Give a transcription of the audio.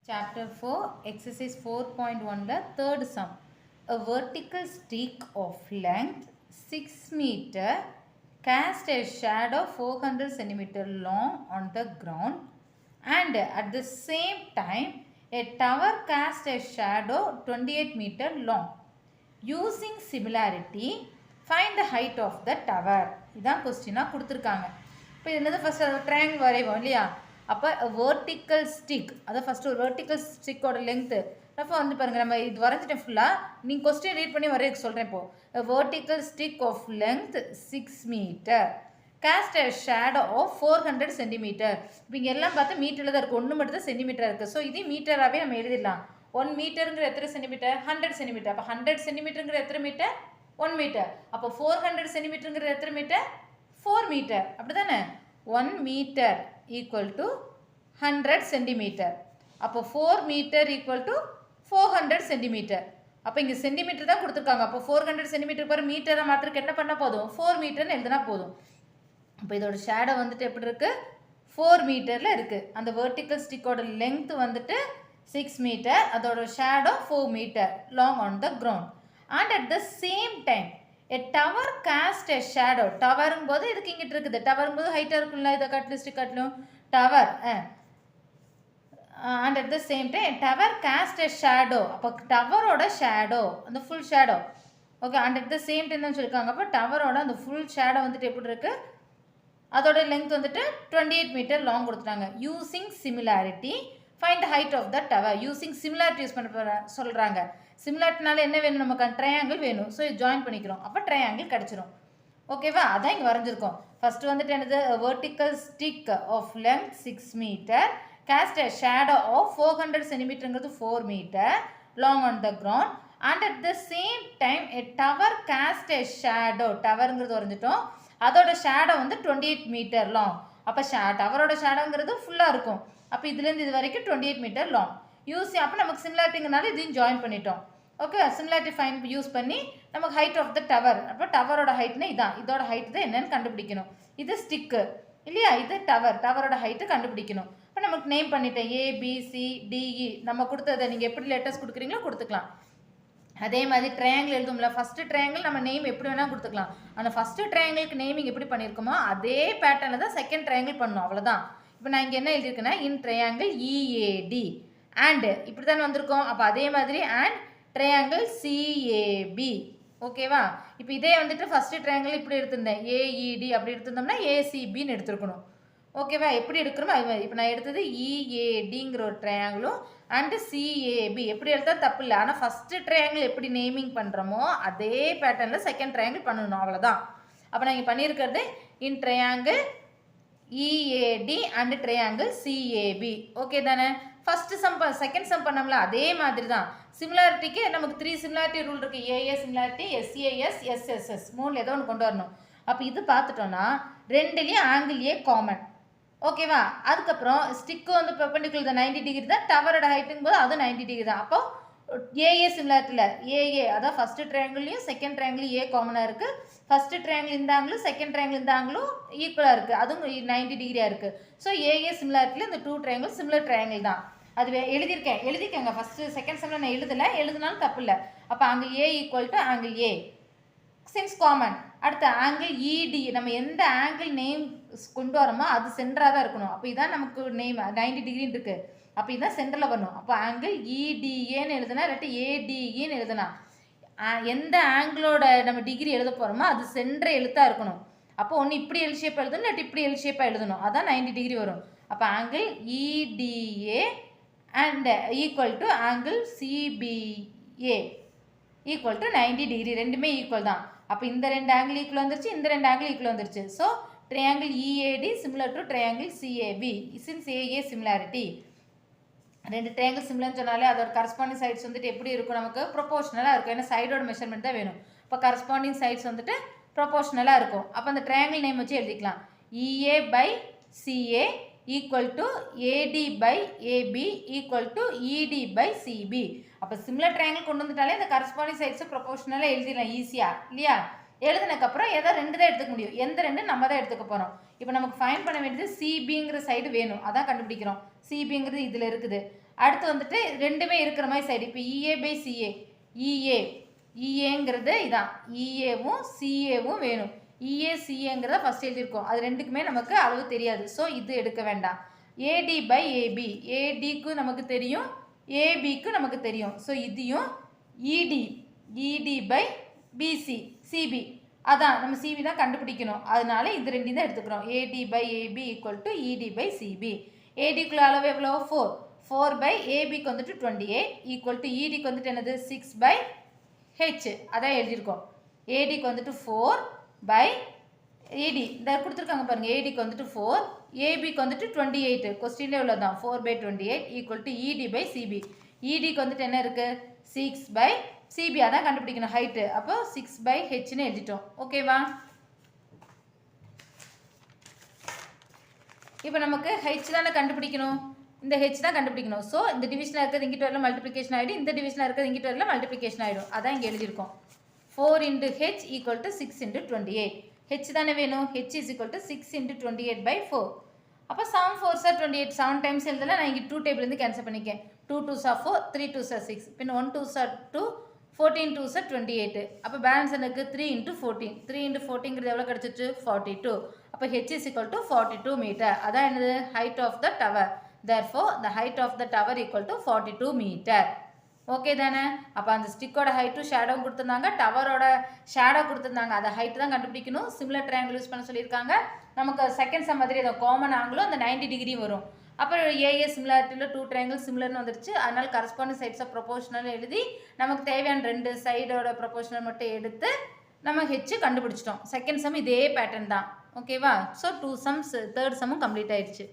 Chapter 4, Exercise 4.1, the third sum. A vertical stick of length 6 meter cast a shadow 400 centimeter long on the ground, and at the same time a tower cast a shadow 28 meter long. Using similarity, find the height of the tower. இதான் கொஸ்டினாக கொடுத்துருக்காங்க. இப்போ என்னது first triangle வரைவோம் இல்லையா? அப்போ vertical stick, அதை first ஒரு vertical ஸ்டிக்கோட length அப்போ வந்து பாருங்கள், நம்ம இது வரைஞ்சிட்டேன் ஃபுல்லாக. நீங்கள் கொஸ்டின் ரீட் பண்ணி வரைய சொல்கிறேன். இப்போது vertical stick of length 6 metre cast a shadow of 400 centimetre. இப்போ இங்கே எல்லாம் பார்த்தா மீட்டரில் தான் இருக்குது, ஒன்று மட்டும் தான் சென்டிமீட்டராக இருக்குது. ஸோ இது மீட்டராகவே நம்ம எழுதிடலாம். 1 மீட்டருங்கிற எத்தனை சென்டிமீட்டர்? 100 சென்டிமீட்டர். அப்போ 100 சென்டிமீட்டருங்கிற எத்தனை மீட்டர்? 1 மீட்டர். அப்போ 400 சென்டிமீட்டருங்கிற எத்தனை மீட்டர்? 4 மீட்டர். அப்படி தானே? 1 மீட்டர் ஈக்குவல் டு 100 சென்டிமீட்டர். அப்போ 4 மீட்டர் ஈக்குவல் டு 400 சென்டிமீட்டர். அப்போ இங்கே சென்டிமீட்டர் தான் கொடுத்துருக்காங்க. அப்போ 400 சென்டிமீட்டர் பேர் மீட்டரை மாத்திரக்கு என்ன பண்ணால் போதும்? 4 மீட்டர்னு எழுதினா போதும். அப்போ இதோட ஷேடோ வந்துட்டு எப்படி இருக்குது? 4 மீட்டரில் இருக்குது. அந்த வெர்டிக்கல் ஸ்டிக்கோட லென்த் வந்துட்டு 6 மீட்டர், அதோட shadow 4 metre long on the ground. And at the same time a tower cast a shadow. டவருங்க போது இதுக்கு இங்கிட்டு இருக்குது. டவருங்க போது ஹைட்டாக இருக்குல்ல, இதை காட்டிலும் ஸ்டிக் காட்டிலும் tower. And at the same time tower cost a shadow. அப்போ டவரோட ஷேடோ, அந்த full shadow. Okay, and at the same time தான் சொல்லியிருக்காங்க. அப்போ டவரோட அந்த ஃபுல் ஷேடோ வந்துட்டு எப்படி இருக்குது? அதோட லென்த் வந்துட்டு 28 மீட்டர் லாங் கொடுத்துட்டாங்க. Using similarity find the height of the tower. Using similarity use பண்ண சொல்கிறாங்க. சிமிலாரிட்டினால என்ன வேணும்? நமக்கு ட்ரையாங்கிள் வேணும். ஸோ ஜாயின் பண்ணிக்கிறோம். அப்போ ட்ரையாங்கிள் கிடச்சிரும். ஓகேவா? அதான் இங்கே வரைஞ்சிருக்கோம். ஃபஸ்ட்டு வந்துட்டு என்னது? Vertical stick of length 6 metre cast a shadow of 400 centimeterங்கிறது 4 metre long on the ground, and at the same time a tower cast a shadow. டவருங்கிறது வரைஞ்சிட்டோம். அதோட ஷேடோ வந்து 28 மீட்டர் லாங். அப்போ டவரோட ஷேடோங்கிறது ஃபுல்லாக இருக்கும். அப்போ இதுலேருந்து இது வரைக்கும் 28 மீட்டர் லாங். அப்போ நமக்கு சிமிலாரிட்டிங்கிறனால இதையும் ஜாயின் பண்ணிட்டோம். ஓகே, சிமிலாரிட்டி ஃபைன் யூஸ் பண்ணி நமக்கு ஹைட் ஆஃப் த டவர். அப்போ டவரோட ஹைட்னா இதான், இதோட ஹைட் தான் என்னன்னு கண்டுபிடிக்கணும். இது ஸ்டிக்கு இல்லையா? இது டவர், டவரோட ஹைட்டு கண்டுபிடிக்கணும். இப்போ நமக்கு நேம் பண்ணிட்டேன் ABCDE. நம்ம கொடுத்ததை நீங்கள் எப்படி லெட்டர்ஸ் கொடுக்குறீங்களோ கொடுத்துக்கலாம். அதே மாதிரி ட்ரையாங்கிள் எழுதும்ல, ஃபஸ்ட்டு ட்ரையாங்கிள் நம்ம நேம் எப்படி வேணால் கொடுத்துக்கலாம். ஆனால் ஃபஸ்ட்டு ட்ரையாங்கிளுக்கு நேமிங் எப்படி பண்ணியிருக்கோமோ அதே பேட்டர்னில் தான் செகண்ட் ட்ரையாங்கிள் பண்ணணும், அவ்வளோதான். இப்போ நான் இங்கே என்ன எழுதியிருக்கேன்னா, இன் ட்ரையாங்கிள் EAD அண்டு இப்படி தானே வந்திருக்கோம். அப்போ அதே மாதிரி அண்ட் ட்ரையாங்கிள் CAB. ஓகேவா? இப்போ இதே வந்துட்டு ஃபஸ்ட்டு ட்ரையாங்கிள் இப்படி எடுத்திருந்தேன் AED, அப்படி எடுத்திருந்தோம்னா ACBன்னு எடுத்துருக்கணும். ஓகேவா? எப்படி எடுக்கிறோமோ அது மாதிரி. இப்போ நான் எடுத்தது EADங்கிற ஒரு ட்ரையாங்கிளும் அண்டு CAB எப்படி எடுத்தால் தப்பு இல்லை. ஆனால் ஃபஸ்ட்டு ட்ரையாங்கிள் எப்படி நேமிங் பண்ணுறோமோ அதே பேட்டர்னில் செகண்ட் ட்ரையாங்கிள் பண்ணணும், அவ்வளோதான். அப்போ நான் இங்கே பண்ணியிருக்கிறது இன் triangle EAD and triangle CAB. Okay தானே? ஃபஸ்ட்டு சம் செகண்ட் சம் பண்ணோம்ல அதே மாதிரி தான். சிமிலாரிட்டிக்கு நமக்கு 3 சிமிலாரிட்டி ரூல் இருக்குது. AA சிமிலாரிட்டி, SAS, SSS, 3 ஏதோ ஒன்று கொண்டு வரணும். அப்போ இது பார்த்துட்டோன்னா ரெண்டுலேயும் ஆங்கிள் A காமன். ஓகேவா? அதுக்கப்புறம் ஸ்டிக்கு வந்து பெர்பெண்டிகுலர் தான், 90 டிகிரி தான். டவரோட ஹைட்டுங்கும் போது அது 90 டிகிரி தான். அப்போ AA சிமிலாரிட்டியில் AA, அதான் ஃபஸ்ட்டு ட்ரையாங்கிள்லையும் செகண்ட் ட்ரையாங்கிள் A காமனாக இருக்குது. ஃபஸ்ட்டு ட்ரையாங்கிள் இந்த ஆங்கிளும் செகண்ட் ட்ரையாங்கிள் இந்த ஆங்கிளும் ஈக்குவலாக இருக்குது, அதுவும் 90 டிகிரியாக இருக்குது. ஸோ AA சிமிலாரிட்டியில் இந்த 2 ட்ரையாங்கிள் சிமிலர் ட்ரையாங்கிள் தான். அது எழுதிக்கங்க. ஃபஸ்ட்டு செகண்ட் செம்மில் நான் எழுதினாலும் தப்பு இல்லை. அப்போ angle A equal to angle A since common. அடுத்த ஆங்கிள் ED, நம்ம எந்த ஆங்கிள் நேம் கொண்டு வரோமோ அது சென்டராக தான் இருக்கணும். அப்போ இதான் நமக்கு நேம் 90 டிகிரின்னு இருக்குது. அப்போ இதுதான் சென்டரில் வரணும். அப்போ ஆங்கிள் EDAன்னு எழுதுனா, இல்லாட்டி ADEன்னு எழுதுனா, எந்த ஆங்கிளோட நம்ம டிகிரி எழுத போகிறோமோ அது சென்டர் எழுத்தாக இருக்கணும். அப்போ ஒன்று இப்படி எல் ஷேப்பாக எழுதணும், இல்லாட்டி இப்படி எல் ஷேப்பாக எழுதணும். அதான் 90 டிகிரி வரும். அப்போ angle EDA and equal to angle CBA equal to 90 degree. ரெண்டுமே ஈக்குவல் தான். அப்போ இந்த 2 ஆங்கிள் ஈக்குவல் வந்துருச்சு, இந்த 2 ஆங்கிள் ஈக்குவல் வந்துருச்சு. So triangle EAD similar to triangle CAB since AA similarity. 2 triangle சிமிலர்னு சொன்னாலே அதோட கரஸ்பாண்டிங் சைட்ஸ் வந்துட்டு எப்படி இருக்கும்? நமக்கு ப்ரொபோஷனலாக இருக்கும். ஏன்னா சைடோட மெஷர்மெண்ட் தான் வேணும். இப்போ கரஸ்பாண்டிங் சைட்ஸ் வந்துட்டு ப்ரொபோஷனலாக இருக்கும். அப்போ அந்த ட்ரையாங்கிள் நேம் வச்சு எழுதிக்கலாம். EA/CA equal to AD/AB equal to ED/CB. அப்போ சிமிலர் ட்ரையாங்கிள் கொண்டு வந்துட்டாலே இந்த கரஸ்பாண்டிங் சைட்ஸை ப்ரொபோஷனலாக எழுதிடலாம் ஈஸியாக, இல்லையா? எழுதினதுக்கப்புறம் ஏதோ 2 தான் எடுத்துக்க முடியும். எந்த 2 நம்ம தான் எடுத்துக்க போகிறோம். இப்போ நமக்கு ஃபைன் பண்ண வேண்டியது CBங்கிற சைடு வேணும், அதான் கண்டுபிடிக்கிறோம். CBங்கிறது இதில் இருக்குது. அடுத்து வந்துட்டு ரெண்டுமே இருக்கிற மாதிரி சைடு இப்போ இஏ பை சிஏ இஏங்கிறது இதான் இஏவும் சிஏவும் வேணும். இஏ சிஏங்கிறத ஃபஸ்ட் எழுதியிருக்கோம். அது ரெண்டுக்குமே நமக்கு அளவு தெரியாது. ஸோ இது எடுக்க வேண்டாம். ஏடி பை ஏபி ஏடிக்கு நமக்கு தெரியும், ஏபிக்கு நமக்கு தெரியும். ஸோ இதையும் இடி பை பிசி சிபி அதான் நம்ம சிபி தான் கண்டுபிடிக்கணும். அதனால இது ரெண்டையும் தான் எடுத்துக்கிறோம். AD by AB equal to ED by CB. ஏடிக்குள்ள அளவு எவ்வளோ 4 பை ஏபிக்கு வந்துட்டு 28 ஈக்குவல் டு இடிக்கு வந்துட்டு என்னது 6 பை ஹெச் அதான் எழுதியிருக்கோம். ஏடிக்கு வந்துட்டு 4 பை ஏடி இந்த கொடுத்துருக்காங்க பாருங்கள். ஏடிக்கு வந்துட்டு 4 ஏபிக்கு வந்துட்டு 28 கொஸ்டின்லேயே உள்ளது தான் 4 by 28 equal to ED by CP. இடிக்கு வந்துட்டு என்ன இருக்குது 6 பை சிபி அதான் கண்டுபிடிக்கணும் ஹைட்டு. அப்போ 6 பை ஹெச்னு எழுதிட்டோம். ஓகேவா? இப்போ நமக்கு ஹெச் தானே கண்டுபிடிக்கணும், இந்த ஹெச் தான் கண்டுபிடிக்கணும். ஸோ இந்த டிவிஷனாக இருக்கிறது இங்கிட்ட வரல மல்டிப்ளிகேஷன் ஆகிடும், இந்த டிவிஷனாக இருக்கிறது இங்கிட்ட வரல மல்டிப்ளிகேஷன் ஆகிடும். அதான் இங்கே எழுதியிருக்கோம். 4 into H equal to 6 into 28. H தானே வேணும். H is equal to 6 into 28 by 4. அப்போ 7 4s are 28 7 டைம்ஸ் எழுதல. நான் இங்கே 2 டேபிள்லேருந்து கேன்சல் பண்ணிக்கேன். 2 2s are 4 3 2s are 6 பின் 1 2s are 2 14 2s are 28. அப்போ பேலன்ஸ் எனக்கு 3 இன்ட்டு 14 3 இன்ட்டு 14ங்கிறது எவ்வளோ கிடச்சிச்சு 42. அப்போ H is equal to 42 metre. அதான் என்னது height of the tower. therefore the height of the tower equal to 42 meter. Okay தானே? அப்போ அந்த ஸ்டிக்கோட ஹைட்டும் ஷேடோவும் கொடுத்துருந்தாங்க, டவரோட ஷேடோ கொடுத்துருந்தாங்க. அதை ஹைட்டு தான் கண்டுபிடிக்கணும். சிமிலர் ட்ரையாங்கிள் யூஸ் பண்ண சொல்லியிருக்காங்க. நமக்கு செகண்ட் சம் மாதிரி அதை காமன் ஆங்கிளும் அந்த 90 டிகிரி வரும். அப்போ ஏஏ சிமிலாரிட்டியில் 2 ட்ரையாங்கிள் சிமிலர்னு வந்துருச்சு. அதனால் கரஸ்பாண்டிங் சைட்ஸ் ஆஃப் ப்ரொபோஷனல் எழுதி நமக்கு தேவையான 2 சைடோட ப்ரொபோஷனல் மட்டும் எடுத்து நம்ம ஹெச் கண்டுபிடிச்சிட்டோம். செகண்ட் சம் இதே பேட்டர்ன் தான். ஓகேவா? ஸோ 2 சம்ஸ் தேர்ட் சம்மும் கம்ப்ளீட் ஆயிடுச்சு.